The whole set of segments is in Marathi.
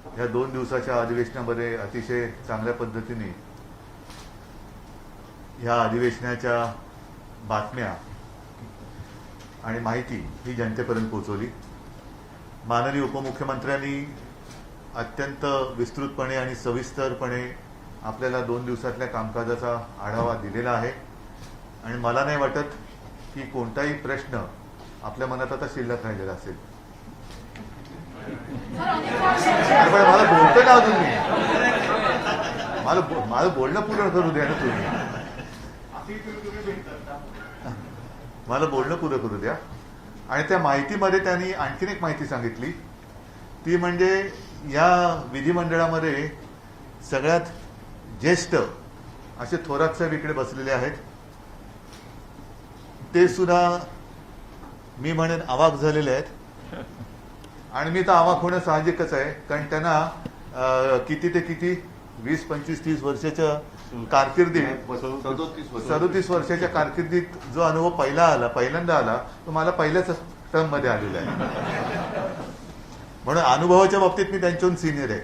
या 2 दिवसाच्या अधिवेशनामध्ये अतिशय चांगल्या पद्धतीने ह्या अधिवेशनाच्या बातम्या आणि माहिती ही जनतेपर्यंत पोहोचवली। माननीय उपमुख्यमंत्र्यांनी अत्यंत विस्तृतपणे आणि सविस्तरपणे आपल्याला 2 दिवसातल्या कामकाजाचा आढावा दिलेला आहे आणि मला नाही वाटत की कोणताही प्रश्न आपल्या मनात आता शिल्लक राहिलेला असेल। पण मला बोलतोय ना अजून मी, माझं बोलणं पूर्ण करू द्या ना तुम्ही, मला बोलणं पुरं करू द्या। आणि त्या माहितीमध्ये त्यांनी आणखीन एक माहिती सांगितली, ती म्हणजे या विधिमंडळामध्ये सगळ्यात ज्येष्ठ असे थोरात साहेब इकडे बसलेले आहेत। ते सुद्धा मी म्हणेन अवाक झालेले आहेत आणि मी तर अवाक होणं साहजिकच आहे, कारण त्यांना किती ते किती 20, 25, 30 वर्षाच्या कारकिर्दीत 37 वर्षाच्या कारकिर्दीत जो अनुभव पहिल्यांदा आला तो मला पहिल्याच टर्म मध्ये आलेला आहे, म्हणून अनुभवाच्या बाबतीत मी त्यांच्याहून सिनियर आहे।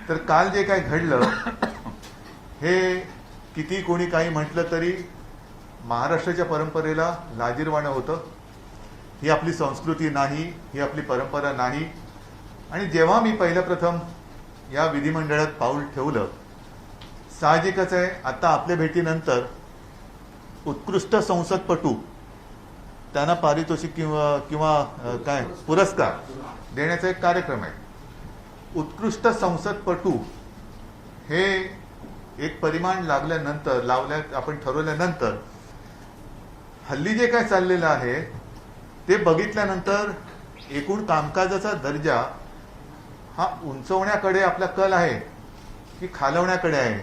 तर काल जे काय घडलं हे किती कोणी काही म्हटलं तरी महाराष्ट्राच्या परंपरेला लाजिरवाणं होतं। ही आपली संस्कृती नाही, ही आपली परंपरा नाही। आणि जेव्हा मी पहिल्या प्रथम या विधिमंडळात पाऊल ठेवलं, साहजिकच आहे आता आपल्या भेटीनंतर उत्कृष्ट संसदपटू त्यांना पारितोषिक किंवा काय पुरस्कार देण्याचा एक कार्यक्रम आहे। उत्कृष्ट संसदपटू हे एक परिमाण आपण ठरवल्यानंतर हल्ली जे काय चाललेलं आहे ते बघितल्यानंतर एकूण कामकाजाचा दर्जा हा उंचवण्याकडे आपला कल आहे की खालवण्याकडे आहे।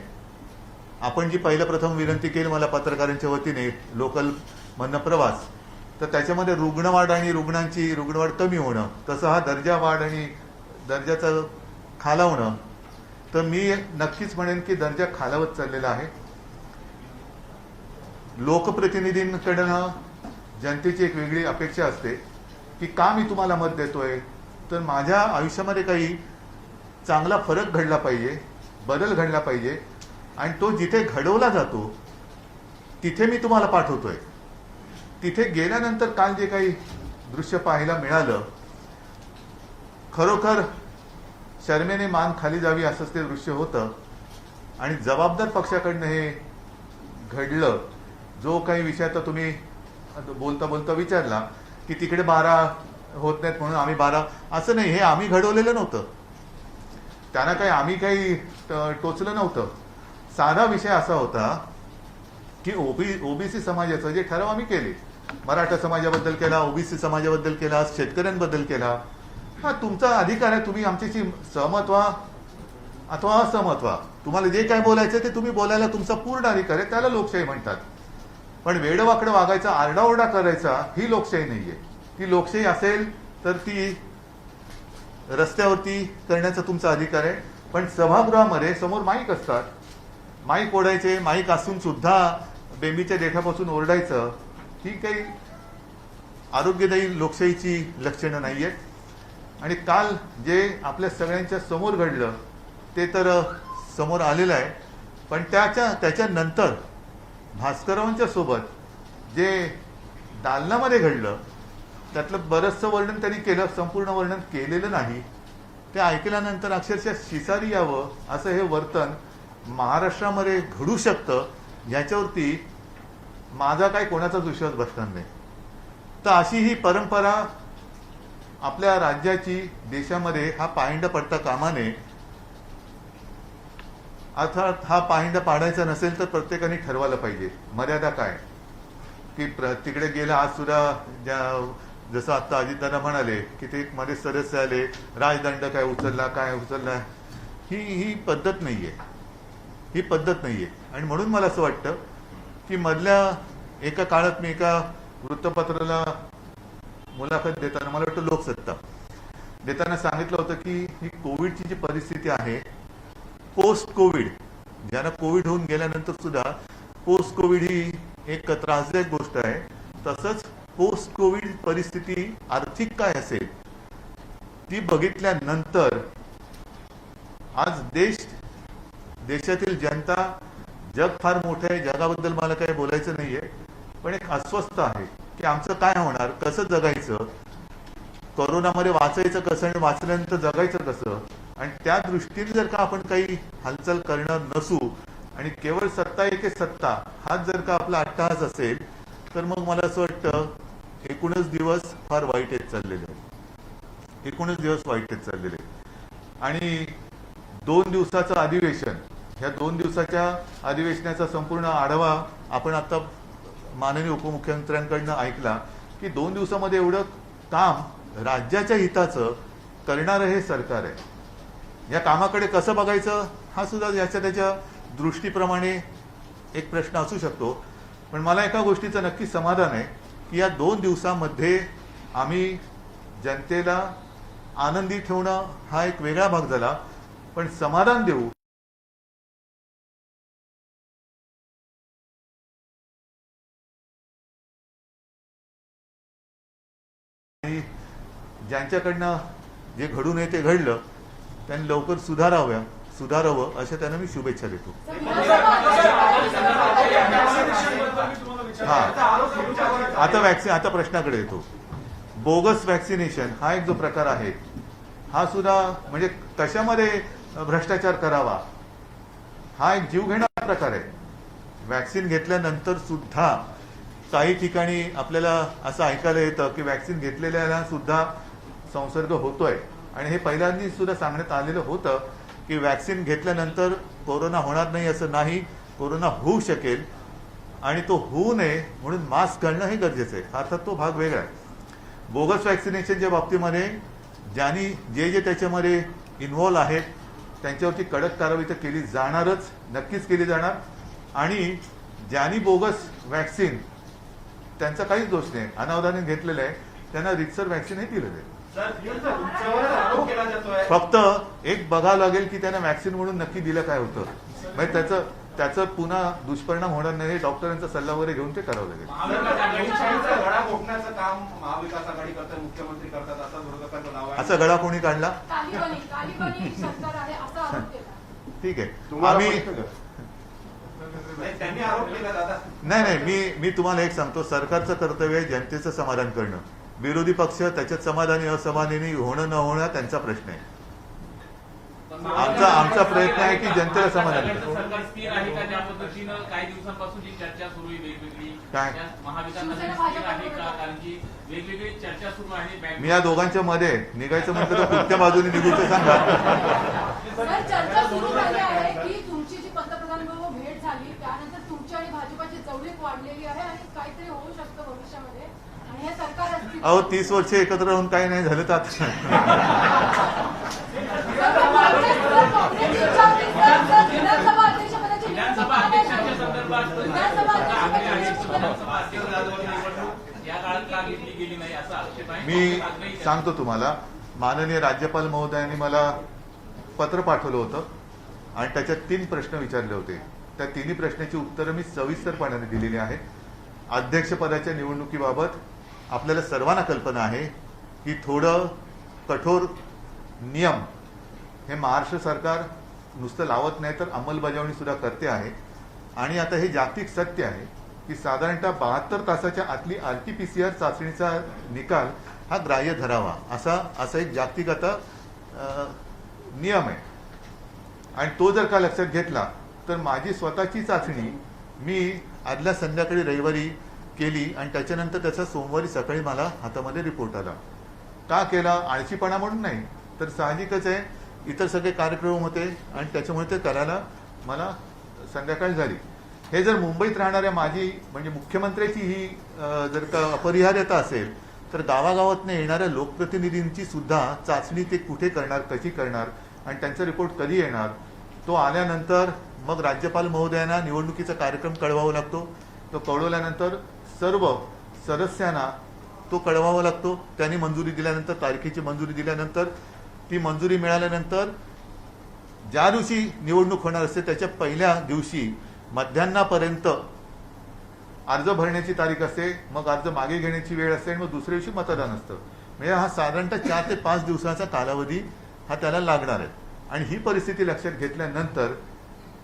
आपण जी पहिल्या प्रथम विनंती केली मला पत्रकारांच्या वतीने लोकल मधनं प्रवास, तर त्याच्यामध्ये रुग्णवाढ आणि रुग्णवाढ कमी होणं, तसं हा दर्जा वाढ आणि दर्जाचं खालावणं, तर मी नक्कीच म्हणेन की दर्जा खालावत चाललेला आहे। लोकप्रतिनिधींकडनं जनतेची एक वेगळी अपेक्षा असते की का मी तुम्हाला मत देतोय, तर माझ्या आयुष्यामध्ये काही चांगला फरक घडला पाहिजे, बदल घडला पाहिजे आणि तो जिथे घडवला जातो तिथे मी तुम्हाला पाठवतोय। तिथे गेल्यानंतर काल जे काही दृश्य पाहायला मिळालं, खरोखर शर्मेने मान खाली जावी असंच ते दृश्य होतं आणि जबाबदार पक्षाकडनं हे घडलं। जो काही विषय आता तुम्ही बोलता बोलता विचारला की तिकडे 12 होत नाहीत म्हणून आम्ही 12, असं नाही, हे आम्ही घडवलेलं नव्हतं, त्यांना आम्ही काही टोचलं नव्हतं। साधा विषय असा होता की ओबीसी समाजाचं जे ठराव आम्ही केले, मराठा समाजाबद्दल केला, ओबीसी समाजाबद्दल केला, शेतकऱ्यांबद्दल केला, हा तुमचा अधिकार आहे, तुम्ही आमच्याशी सहमत व्हा अथवा असहमत व्हा, तुम्हाला जे काय बोलायचं ते तुम्ही बोलायला तुमचा पूर्ण अधिकार आहे, त्याला लोकशाही म्हणतात। पण वेडवाकडं वागायचा, आरडाओरडा करायचा ही लोकशाही नाहीये। ती लोकशाही असेल तर ती रस्त्यावरती करण्याचा तुमचा अधिकार आहे, पण सभागृहामध्ये समोर माईक असतात, माईक ओढायचे, माईक असून सुद्धा बेंबीच्या देठापासून ओरडायचं, ही काही आरोग्यदायी लोकशाहीची लक्षणं नाहीयेत। आणि काल जे आपल्या सगळ्यांच्या समोर घडलं ते तर समोर आलेलं आहे, पण त्याच्यानंतर भास्कररावांच्या सोबत जे दालनामध्ये घडलं त्यातलं बरंचसं वर्णन त्यांनी केलं, संपूर्ण वर्णन केलेलं नाही। ते ऐकल्यानंतर अक्षरशः शिसारी यावं असं हे वर्तन महाराष्ट्रामध्ये घडू शकतं, याच्यावरती माझा काही कोणाचाच विश्वास बसणार नाही। तर अशी ही परंपरा आपल्या राज्याची, देशामध्ये हा पायंडा पडता कामा नये। अर्थात हा पायंडा पाडायचा नसेल तर प्रत्येकाने ठरवायला पाहिजे मर्यादा काय, की तिकडे गेला। आज सुद्धा जसं आता अजितदादा म्हणाले की ते मध्ये सदस्य आले, राजदंड काय उचलला, ही पद्धत नाहीये, ही पद्धत नाहीये। आणि म्हणून मला असं वाटतं की मधल्या एका काळात मी एका वृत्तपत्राला मुलाखत देताना, मला वाटतं लोकसत्ता देताना सांगितलं होतं की ही कोविडची जी परिस्थिती आहे, पोस्ट कोविड, ज्यांना कोविड होऊन गेल्यानंतर सुद्धा पोस्ट कोविड ही एक त्रासदायक गोष्ट आहे। तसंच पोस्ट कोविड परिस्थिती आर्थिक काय असेल ती बघितल्यानंतर आज देशातील जनता, जग फार मोठं आहे, जगाबद्दल मला काही बोलायचं नाहीये, पण एक अस्वस्थ आहे की आमचं काय होणार, कसं जगायचं, कोरोनामध्ये वाचायचं कसं आणि वाचल्यानंतर जगायचं कसं. आणि त्या दृष्टीने जर का आपण काही हालचाल करणार नसू आणि केवळ सत्ता एके सत्ता हाच जर का आपला अट्टहास असेल, तर मग मला असं वाटतं एकूणच दिवस फार वाईट येत चाललेले आहेत, एकूणच दिवस वाईट येत चाललेले आहेत. आणि 2 दिवसाचं अधिवेशन, ह्या 2 दिवसाच्या अधिवेशनाचा संपूर्ण आढावा आपण आता माननीय उपमुख्यमंत्र्यांकडनं ऐकला की 2 दिवसामध्ये एवढं काम राज्याच्या हिताचं करणारं हे सरकार आहे. या कामाकडे कसं बघायचं हा सुद्धा याच्या त्याच्या दृष्टीप्रमाणे एक प्रश्न असू शकतो. पण मला एका गोष्टीचं नक्की समाधान आहे की या 2 दिवसामध्ये आम्ही जनतेला आनंदी ठेवणं हा एक वेगळा भाग झाला, पण समाधान देऊ आणि ज्यांच्याकडनं जे घडू नये ते घडलं त्यांनी लवकर सुधारावं अशा त्यांना मी शुभेच्छा देतो. हा, आता प्रश्नाकडे येतो. बोगस वॅक्सिनेशन हा एक जो प्रकार आहे हा सुद्धा म्हणजे कशामध्ये भ्रष्टाचार करावा हा एक जीव घेणारा प्रकार आहे. वॅक्सिन घेतल्यानंतर सुद्धा काही ठिकाणी आपल्याला असं ऐकायला येतं की वॅक्सिन घेतलेल्याला सुद्धा संसर्ग होतोय. आणि हे पहिल्यांदा सुद्धा सांगण्यात आलेलं होतं की वॅक्सिन घेतल्यानंतर कोरोना होणार नाही असं नाही, कोरोना होऊ शकेल आणि तो होऊ नये म्हणून मास्क घालणं हे गरजेचं आहे. अर्थात तो भाग वेगळा आहे. बोगस वॅक्सिनेशनच्या बाबतीमध्ये ज्यांनी जे त्याच्यामध्ये इन्व्हॉल्व आहेत त्यांच्यावरती कडक कारवाई तर केली जाणारच, नक्कीच केली जाणार. आणि ज्यांनी बोगस वॅक्सिन, त्यांचा काहीच दोष नाही, अनावधाने घेतलेलं आहे, त्यांना रितसर वॅक्सिन हे दिलं जाईल. फक्त एक बघावं लागेल की त्यांना वॅक्सिन म्हणून नक्की दिलं काय होतं, म्हणजे त्याचं पुन्हा दुष्परिणाम होणार नाही. डॉक्टरांचा सल्ला वगैरे घेऊन ते करावं लागेल. असा गळा कोणी काढला? ठीक आहे, आम्ही नाही, मी तुम्हाला एक सांगतो, सरकारचं कर्तव्य आहे जनतेचं समाधान करणं. विरोधी पक्ष त्याच्यात समाधानी असमाधानी होणं न होणं त्यांचा प्रश्न आहे. आमचा प्रयत्न आहे की जनतेला समाधान करणं. काय मी या दोघांच्या मध्ये निघायचं म्हटलं तर कुठच्या बाजूने निघू ते सांगा. चर्चा सुरू झाली आहे की तुमची जी पंतप्रधानांबरोबर भेट झाली त्यानंतर तुमची आणि भाजपाची जवळीक वाढलेली आहे आणि काहीतरी होऊ शकतं भविष्यामध्ये. आणि हे सरकार अहो 30 वर्ष एकत्र राहून काही नाही झालं तर आता मी सांगतो तुम्हाला, माननीय राज्यपाल महोदयांनी मला पत्र पाठवलं होतं आणि त्याच्यात 3 प्रश्न विचारले होते. त्या 3 प्रश्नाची उत्तरं मी सविस्तरपणे दिलेली आहेत. अध्यक्षपदाच्या निवडणुकीबाबत आपल्याला सर्वांना कल्पना आहे की थोडं कठोर नियम हे महाराष्ट्र सरकार नुसतं लावत नाही तर अंमलबजावणी सुद्धा करते आहे. आणि आता हे जागतिक सत्य आहे की साधारणतः 72 तासाच्या आतली RT-PCR चाचणीचा निकाल हा ग्राह्य धरावा असा एक जागतिक आता नियम आहे. आणि तो जर का लक्षात घेतला तर माझी स्वतःची चाचणी मी आदल्या संध्याकाळी रविवारी केली आणि त्याच्यानंतर त्याचा सोमवारी सकाळी मला हातामध्ये रिपोर्ट आला. का केला? आळशीपणा म्हणून नाही, तर साहजिकच आहे, इतर सगळे कार्यक्रम होते आणि त्याच्यामुळे ते करायला मला संध्याकाळ झाली. हे जर मुंबईत राहणाऱ्या माझी म्हणजे मुख्यमंत्र्याची ही जर का अपरिहार्यता असेल तर गावागावातनं येणाऱ्या लोकप्रतिनिधींची सुद्धा चाचणी ते कुठे करणार, कशी करणार आणि त्यांचा रिपोर्ट कधी येणार, तो आल्यानंतर मग राज्यपाल महोदयांना निवडणुकीचा कार्यक्रम कळवावा लागतो. तो कळवल्यानंतर सर्व सदस्यांना तो कळवावा लागतो. त्यांनी मंजुरी दिल्यानंतर, तारखेची मंजुरी दिल्यानंतर, ती मंजुरी मिळाल्यानंतर ज्या दिवशी निवडणूक होणार असते त्याच्या पहिल्या दिवशी मध्यान्हापर्यंत अर्ज भरण्याची तारीख असते. मग अर्ज मागे घेण्याची वेळ असते आणि मग दुसऱ्या दिवशी मतदान असतं. म्हणजे हा साधारणतः 4 ते 5 दिवसाचा कालावधी हा त्याला लागणार आहे. आणि ही परिस्थिती लक्षात घेतल्यानंतर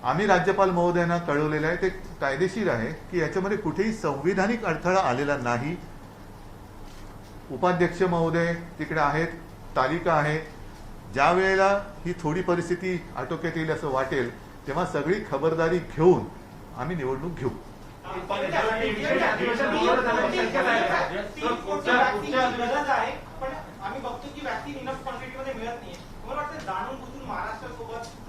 आम्ही राज्यपाल महोदयांना कळवलेलं आहे, ते कायदेशीर आहे की याच्यामध्ये कुठेही संविधानिक अडथळा आलेला नाही. उपाध्यक्ष महोदय तिकडे आहेत, तालिका आहे. ज्या वेळेला ही थोडी परिस्थिती आटोक्यात येईल असं वाटेल तेव्हा सगळी खबरदारी घेऊन आम्ही निवडणूक घेऊ.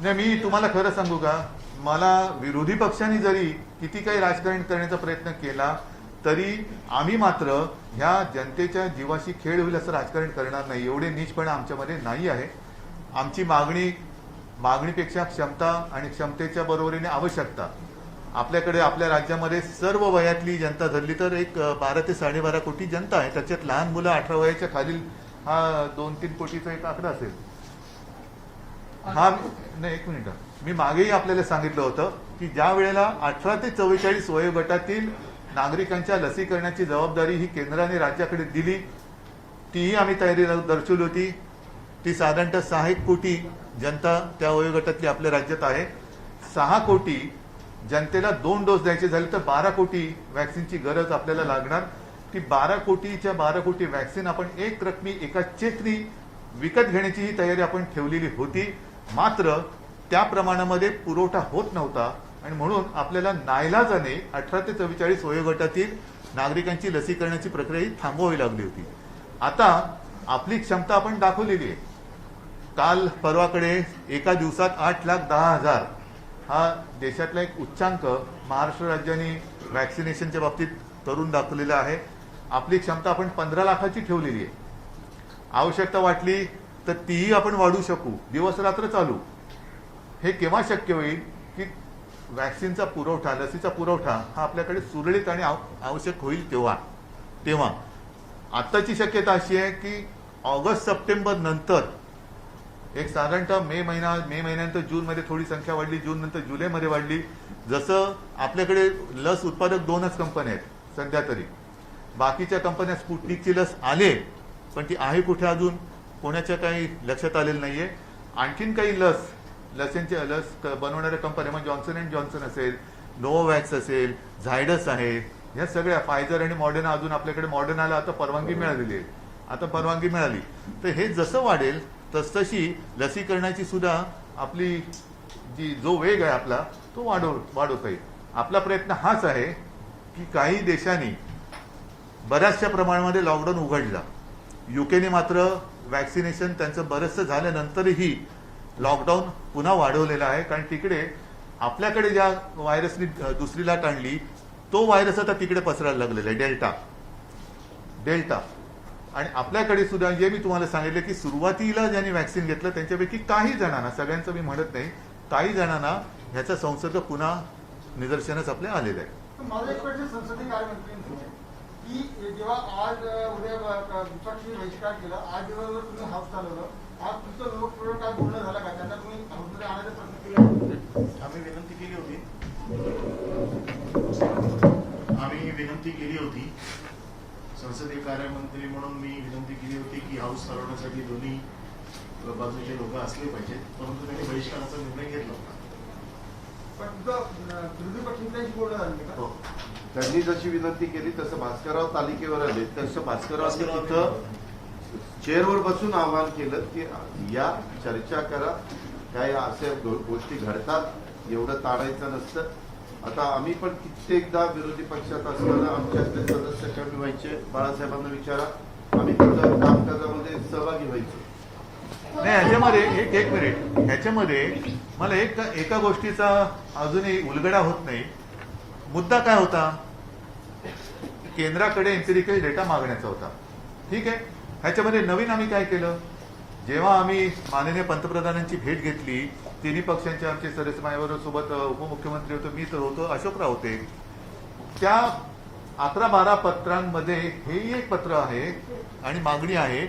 नाही, मी तुम्हाला खरं सांगू का, मला विरोधी पक्षांनी जरी किती काही राजकारण करण्याचा प्रयत्न केला तरी आम्ही मात्र ह्या जनतेच्या जीवाशी खेळ होईल असं राजकारण करणार नाही. एवढे नीचपणा आमच्यामध्ये नाही आहे. आमची मागणीपेक्षा क्षमता आणि क्षमतेच्या बरोबरीने आवश्यकता. आपल्याकडे आपल्या राज्यामध्ये सर्व वयातली जनता धरली तर एक 12 ते 12.5 कोटी जनता आहे. त्याच्यात लहान मुलं 18 वयाच्या खालील हा 2-3 कोटीचा एक आकडा असेल. हा नाही, एक मिनिट, मी मागेही आपल्याला सांगितलं होतं की ज्या वेळेला 18 ते 44 वयोगटातील नागरिकांच्या लसीकरणाची जबाबदारी ही केंद्राने राज्याकडे दिली, तीही आम्ही तयारी दर्शवली होती. ती साधारणतः 6 कोटी जनता त्या वयोगटातली आपल्या राज्यात आहे. 6 कोटी जनतेला 2 डोस द्यायचे झाले तर 12 कोटी वॅक्सिनची गरज आपल्याला लागणार. ती 12 कोटी वॅक्सिन आपण एक रकमी एका चेकनी विकत घेण्याची ही तयारी आपण ठेवलेली होती. मात्र त्या प्रमाणामध्ये पुरवठा होत नव्हता आणि म्हणून आपल्याला नाईलाजाने 18 ते 44 वयोगटातील नागरिकांची लसीकरणाची प्रक्रिया ही थांबवावी लागली होती. आता आपली क्षमता आपण दाखवलेली आहे. काल परवाकडे एका दिवसात 8,10,000 हा देशातला एक उच्चांक महाराष्ट्र राज्याने वॅक्सिनेशनच्या बाबतीत करून दाखवलेला आहे. आपली क्षमता आपण 15 लाखाची ठेवलेली आहे. आवश्यकता वाटली तर तीही आपण वाढवू शकू. दिवस रात्र चालू. हे केव्हा शक्य होईल की वॅक्सिनचा पुरवठा, लसीचा पुरवठा हा आपल्याकडे सुरळीत आणि आवश्यक होईल तेव्हा. आत्ताची शक्यता अशी आहे की ऑगस्ट सप्टेंबर नंतर एक साधारणतः मे महिन्यानंतर जूनमध्ये थोडी संख्या वाढली, जून नंतर जुलैमध्ये वाढली. जसं आपल्याकडे लस उत्पादक 2च कंपन्या आहेत सध्या तरी. बाकीच्या कंपन्या स्पुटनिकची लस आले पण ती आहे कुठे अजून कोणाच्या काही लक्षात आलेलं नाहीये. आणखीन काही लस बनवणाऱ्या कंपन्या म्हणजे जॉन्सन अँड जॉन्सन असेल, नोव्हॅक्स असेल, झायडस आहे, ह्या सगळ्या, फायझर आणि मॉडर्ना, अजून आपल्याकडे मॉडर्नाला आता परवानगी मिळालेली आहे. आता परवानगी मिळाली तर हे जसं वाढेल तसतशी लसीकरणाची सुद्धा आपली जो वेग आहे आपला तो वाढवता येईल. आपला प्रयत्न हाच आहे की काही देशांनी बऱ्याचशा प्रमाणामध्ये लॉकडाऊन उघडला. युकेने मात्र वॅक्सिनेशन त्यांचं बरंचसं झाल्यानंतरही लॉकडाऊन पुन्हा वाढवलेला आहे. कारण तिकडे आपल्याकडे ज्या व्हायरसनी दुसरी लाट आणली तो व्हायरस आता तिकडे पसरायला लागलेला आहे, डेल्टा. आणि आपल्याकडे सुद्धा जे मी तुम्हाला सांगितलं की सुरुवातीला ज्यांनी वॅक्सिन घेतलं त्यांच्यापैकी काही जणांना, सगळ्यांचं मी म्हणत नाही, काही जणांना ह्याचा संसर्ग पुन्हा निदर्शनास आपल्या आलेला आहे. माझा एक प्रश्न संसदीय कार्यमंत्र्यांनी की जेव्हा आज उद्या विपक्षी बहिष्कार केला, आज जेव्हा तुम्ही हाऊस चालवलं, आज तुमचं लोकप्रिय काय बोलणं झालं का? त्यांना तुम्ही हाऊसमध्ये आणायचा प्रयत्न केला? आम्ही विनंती केली होती संसदीय कार्यमंत्री म्हणून मी विनंती केली होती की हाऊस चालवण्यासाठी दोन्ही बाजूचे लोक असले पाहिजेत, परंतु त्यांनी बहिष्काराचा निर्णय घेतला होता. पण विरोधी पक्षांशी बोलणं झालं का? त्यांनी जशी विनंती केली तसं भास्करराव तालिकेवर आले, तसं भास्करराव तिथं चेअरवर बसून आवाहन केलं की या चर्चा करा, काय अशा गोष्टी घडतात, एवढं ताडायचं नसतं. आता आम्ही पण कित्येकदा विरोधी पक्षात असताना आमच्यातले सदस्य कमी व्हायचे, बाळासाहेबांना विचारा, आम्ही तिथं कामकाजामध्ये सहभागी व्हायचो. नाही, ह्याच्यामध्ये एक मिनिट, ह्याच्यामध्ये मला एका गोष्टीचा अजूनही उलगडा होत नाही. मुद्दा काय होता? केंद्राकडे एम्पिरिकल डेटा मागण्याचा होता. ठीक आहे. ह्याच्यामध्ये नवीन आम्ही काय केलं, जेव्हा आम्ही माननीय पंतप्रधानांची भेट घेतली, तिन्ही पक्षांचे आमचे सदस्य माझ्याबरोबर सोबत उपमुख्यमंत्री होतो, मी तर होतो, अशोकराव होते, त्या 11-12 पत्रांमध्ये हेही एक पत्र आहे आणि मागणी आहे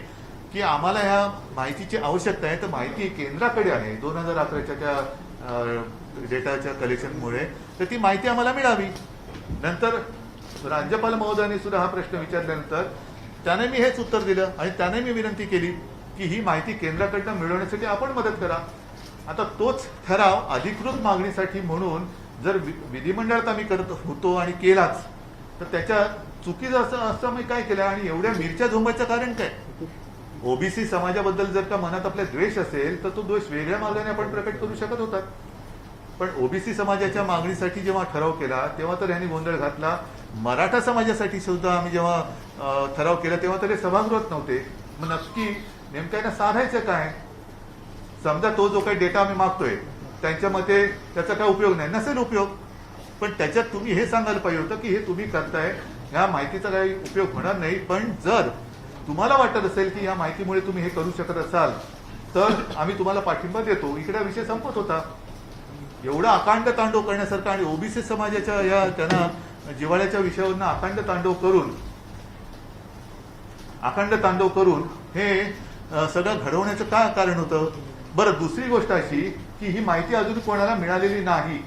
की आम्हाला ह्या माहितीची आवश्यकता आहे. तर माहिती केंद्राकडे आहे 2011च्या त्या डेटाच्या कलेक्शनमुळे, तर ती माहिती आम्हाला मिळावी. नंतर राज्यपाल महोदयांनी सुद्धा हा प्रश्न विचारल्यानंतर त्याने मी हेच उत्तर दिलं आणि त्याने मी विनंती केली की ही माहिती केंद्राकडनं मिळवण्यासाठी आपण मदत करा. आता तोच ठराव अधिकृत मागणीसाठी म्हणून जर विधिमंडळात आम्ही करत होतो आणि केलाच तर त्याच्या चुकीचं असं मी काय केलं आणि एवढ्या मिरच्या झोंबाचं कारण काय? ओबीसी समाजाबद्दल जर का मनात आपल्या द्वेष असेल तर तो द्वेष वेगळ्या मार्गाने आपण प्रकट करू शकत होतात. पण ओबीसी समाजाच्या मागणीसाठी जेव्हा ठराव केला तेव्हा तर यांनी गोंधळ घातला. मराठा समाजासाठी सुद्धा आम्ही जेव्हा ठराव केला तेव्हा तर हे सभागृहात नव्हते. मग नक्की नेमकं यांना साधायचं काय? समजा तो जो काही डेटा आम्ही मागतोय त्यांच्या मते त्याचा काय उपयोग नाही, नसेल उपयोग, पण त्याच्यात तुम्ही हे सांगायला पाहिजे होतं की हे तुम्ही करताय ह्या माहितीचा काही उपयोग होणार नाही. पण जर तुम्हाला वाटत असेल की या माहितीमुळे तुम्ही हे करू शकत असाल तर आम्ही तुम्हाला पाठिंबा देतो. इकडे विषय संपत होता. एवढा अकांड तांडव करण्यासारखा आणि ओबीसी समाजाच्या या त्यांना जिव्हाळ्याच्या विषयावरनं अखंड तांडव करून हे सगळं घडवण्याचं काय कारण होतं? बरं, दुसरी गोष्ट अशी की ही माहिती अजून कोणाला मिळालेली नाही.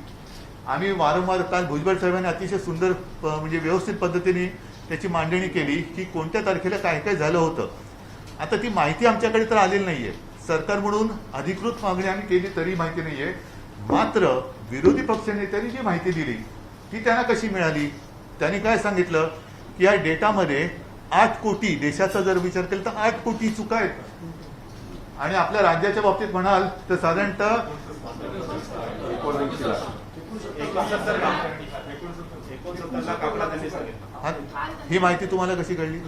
आम्ही वारंवार काल भुजबळ साहेबांनी अतिशय सुंदर म्हणजे व्यवस्थित पद्धतीने त्याची मांडणी केली की कोणत्या तारखेला काय काय झालं होतं. आता ती माहिती आमच्याकडे तर आलेली नाहीये. सरकार म्हणून अधिकृत मागणी आम्ही केली तरी माहिती नाहीये. मात्र विरोधी पक्षनेत्यांनी जी माहिती दिली ती त्यांना कशी मिळाली? त्यांनी काय सांगितलं की या डेटामध्ये 8 कोटी, देशाचा जर विचार केला तर 8 कोटी चुका आहेत आणि आपल्या राज्याच्या बाबतीत म्हणाल तर साधारणतः 19 लाख. ही माहिती तुम्हाला कशी कळली?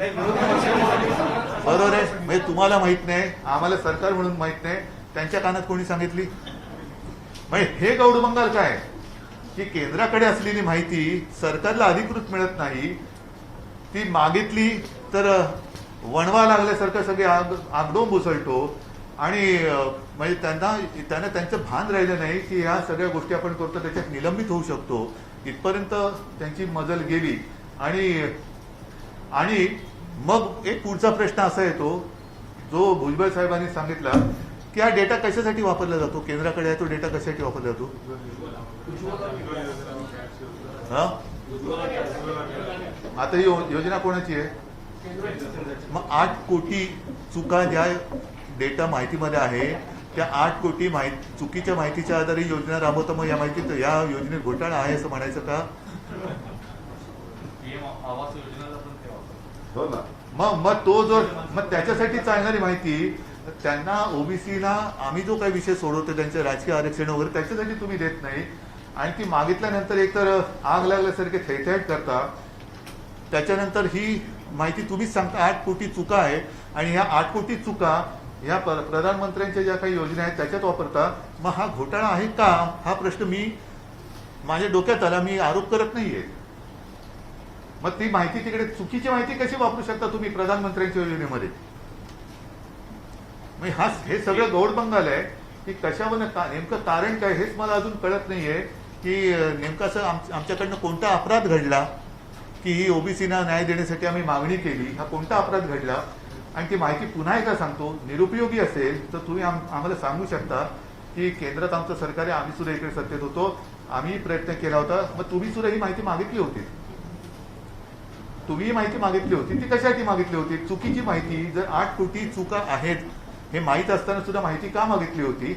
बरोबर आहे, म्हणजे तुम्हाला माहित नाही, आम्हाला सरकार म्हणून माहित नाही, त्यांच्या कानात कोणी सांगितली? म्हणजे हे गौडबंगाल काय की केंद्राकडे असलेली माहिती सरकारला अधिकृत मिळत नाही. ती मागितली तर वणवा लागल्यासारखं सगळे आगडोंब उसळतो आणि म्हणजे त्यांना त्यांचं भान राहिलं नाही की ह्या सगळ्या गोष्टी आपण करतो त्याच्यात निलंबित होऊ शकतो. इथपर्यंत त्यांची मजल गेली आणि मग एक पुढचा प्रश्न असा येतो जो भुजबळ साहेबांनी सांगितला की हा डेटा कशासाठी वापरला जातो? केंद्राकडे आहे तो डेटा कशासाठी वापरला जातो? आता ही योजना कोणाची आहे? मग 8 कोटी चुका ज्या डेटा माहितीमध्ये आहे त्या 8 कोटी चुकीच्या माहितीच्या आधारे योजना राबवता. मग या योजनेत घोटाळा आहे असं म्हणायचं का? हो ना. मग त्याच्यासाठी चालणारी माहिती त्यांना ओबीसीला आम्ही जो काही विषय सोडवतो त्यांचं राजकीय आरक्षण वगैरे त्याच्यासाठी तुम्ही देत नाही आणि ती मागितल्यानंतर एकतर आग लागल्यासारखे थैथैट करता. त्याच्यानंतर ही माहिती तुम्हीच सांगता 8 कोटी चुका आहे आणि ह्या 8 कोटी चुका ह्या प्रधानमंत्र्यांच्या ज्या काही योजना आहेत त्याच्यात वापरता. मग हा घोटाळा आहे का? हा प्रश्न माझ्या डोक्यात आला. मी आरोप करत नाहीये. मग ती माहिती तिकडे चुकीची माहिती कशी वापरू शकता तुम्ही प्रधानमंत्र्यांच्या योजनेमध्ये? हे सगळं गौडबंगाल आहे की कशावर नेमकं कारण काय हेच मला अजून कळत नाहीये की नेमकं असं आमच्याकडनं कोणता अपराध घडला की ही ओबीसीना न्याय देण्यासाठी आम्ही मागणी केली. हा कोणता अपराध घडला? आणि ती माहिती पुन्हा एकदा सांगतो, निरुपयोगी असेल तर तुम्ही आम्हाला सांगू शकता की केंद्रात आमचं सरकार आहे, आम्ही सुद्धा इकडे सत्तेत होतो, आम्ही प्रयत्न केला होता. मग तुम्ही सुद्धा ही माहिती मागितली होती. तुम्ही माहिती मागितली होती ती कशासाठी मागितली होती? चुकीची माहिती. जर 8 कोटी चुका आहेत हे माहीत असताना सुद्धा माहिती का मागितली होती?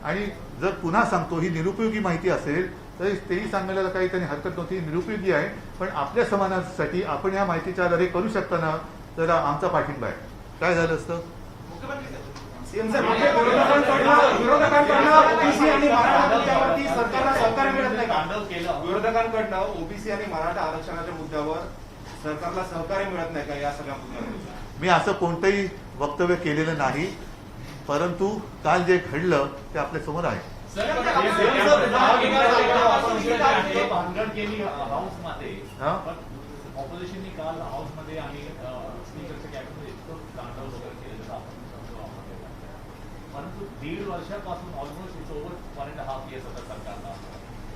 आणि जर पुन्हा सांगतो ही निरुपयोगी माहिती असेल तर तेही सांगायला काही त्यांनी हरकत नव्हती. निरुपयोगी आहे पण आपल्या समाजासाठी आपण या माहितीच्या आधारे करू शकता ना, तर आमचा पाठिंबा आहे. काय झालं असतं? विरोधकांकडनं ओबीसी आणि मराठा आरक्षणाच्या मुद्द्यावर सरकारला सहकार्य मिळत नाही का या सगळ्या मुद्द्यांवर? मी असं कोणतंही वक्तव्य केलेलं नाही, परंतु काल जे घडलं ते आपल्या समोर आहे. ऑपोजिशननी काल हाऊसमध्ये आणि स्पीकरच्या कॅबिनेटमध्ये इतकं तांडव वगैरे केलेलं आपण परंतु 1.5 वर्षापासून ऑलमोस्ट इट्स ओव्हर 1.5 इयर्स आता सरकारला.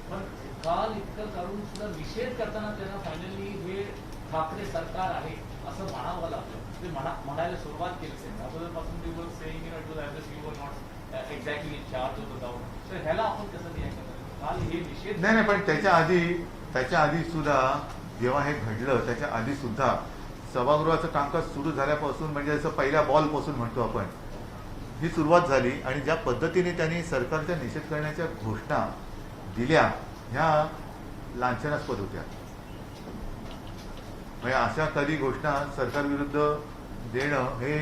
पण काल इतकं करून सुद्धा निषेध करताना त्यांना फायनली हे ठाकरे सरकार आहे असं म्हणावं लागलं. ते म्हणायला सुरुवात केली असेल अगोदरपासून ते were saying you were not exactly in charge होत होता. तर ह्याला आपण कसं रिॲक्ट करतो? काल हे निषेध नाही पण त्याच्या आधी सुद्धा जेव्हा हे घडलं त्याच्या आधी सुद्धा सभागृहाचं कामकाज सुरू झाल्यापासून म्हणजे जसं पहिल्या बॉलपासून म्हणतो आपण ही सुरुवात झाली आणि ज्या पद्धतीने त्यांनी सरकारचा निषेध करण्याच्या घोषणा दिल्या ह्या लांछनास्पद होत्या. म्हणजे अशा कधी घोषणा सरकारविरुद्ध देणं हे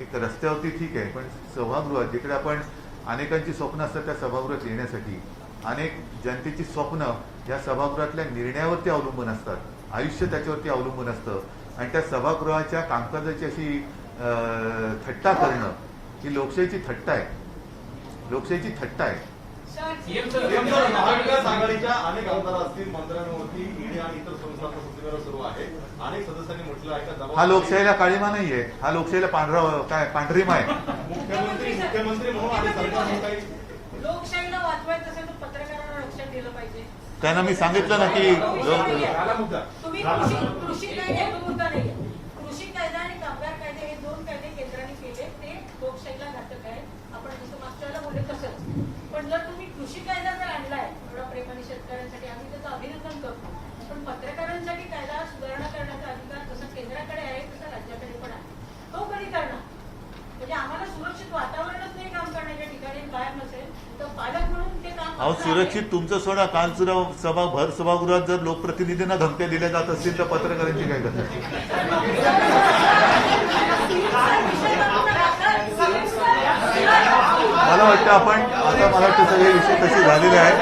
एक रस्त्यावरती ठीक आहे, पण सभागृहात जिकडे आपण अनेकांची स्वप्न असतात त्या सभागृहात येण्यासाठी अनेक जनतेची स्वप्न या सभागृहातल्या निर्णयावरती अवलंबून असतात, आयुष्य त्याच्यावरती अवलंबून असतं आणि त्या सभागृहाच्या कामकाजाची अशी थट्टा करणं ही लोकशाहीची थट्टा आहे, लोकशाहीची थट्टा आहे. महाविकास आघाडीच्या अनेक आमदार असतील मंत्र्यांवरती ईडी आणि इतर संस्थांचा सुरू सुरू आहे. अनेक सदस्यांनी म्हटलं आहे का हा लोकशाहीला काळीमा नाहीये, हा लोकशाहीला पांढरीमा आहे. मुख्यमंत्री म्हणून आणि सरकार म्हणून काही लोकशाहीला वाचवायचं असेल तर पत्रकारांना लक्षात दिलं पाहिजे. त्यांना मी सांगितलं ना की आला मुद्दा. तुम्ही कृषी कायदे तो मुद्दा नाहीये. कृषी कायदा आणि कामगार कायदे हे 2 कायदे केंद्राने केले ते लोकशाहीला घातक आहे. आपण जसं मागच्या वेळेला बोलले तसंच. पण जर तुम्ही कृषी कायदा जर आणलाय एवढा प्रेमाने शेतकऱ्यांसाठी आम्ही त्याचं अभिनंदन करतो, पण पत्रकारांसाठी कायदा सुधारणा करण्याचा अधिकार जसा केंद्राकडे आहे तसा राज्याकडे पण आहे. तो कधी करणार? म्हणजे आम्हाला सुरक्षित वातावरणच नाही काम करण्याच्या ठिकाणी कायम नसेल तर पालक म्हणून ते काम अहो सुरक्षित तुमचं सोडा, काल सुद्धा भर सभागृहात जर लोकप्रतिनिधींना धमक्या दिल्या जात असतील तर पत्रकारांची काय करतात? मला वाटतं आपण आता मला वाटतं सगळे विषय तसे झालेले आहेत.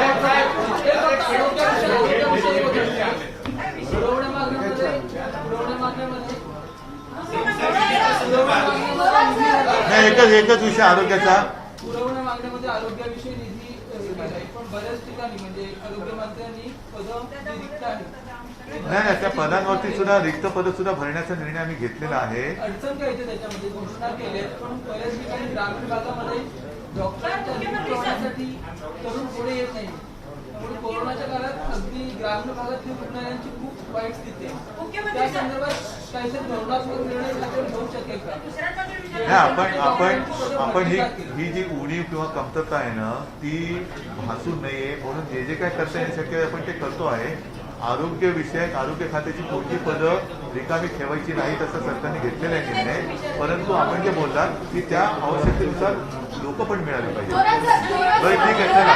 नाही एकच विषय आरोग्याचा. पुरवण्या मागण्यामध्ये आरोग्याविषयी निधी आहे, पण बऱ्याच ठिकाणी म्हणजे आरोग्यमंत्र्यांनी पदं रिक्त आहेत. नाही त्या पदांवरती सुद्धा रिक्त पद सुद्धा भरण्याचा निर्णय आम्ही घेतलेला आहे. अडचण काय येते त्याच्यामध्ये घोषणा केल्या, पण बऱ्याच ठिकाणी ग्रामीण भागामध्ये डॉक्टरांच्या नियुक्तीसाठी तरुण पुढे येत नाही. त्यामुळे कोरोनाच्या काळात अगदी ग्रामीण भागातील रुग्णालयांची खूप वाईट स्थिती आहे. त्या संदर्भात काहीतरी धोरणात्मक निर्णय खात्यावर घेऊ शकेल का? नाही आपण ही जी उणीव किंवा कमतरता आहे ना ती भासू नये म्हणून जे जे काय करता येईल शक्य आहे आपण ते करतो आहे. आरोग्य विषयक आरोग्य खात्याची कोणती पदं रिकामी ठेवायची नाही तसं सरकारने घेतलेला आहे निर्णय. परंतु आपण जे बोललात की त्या आवश्यकतेनुसार लोक पण मिळाले पाहिजे. बरं ठीक आहे चला.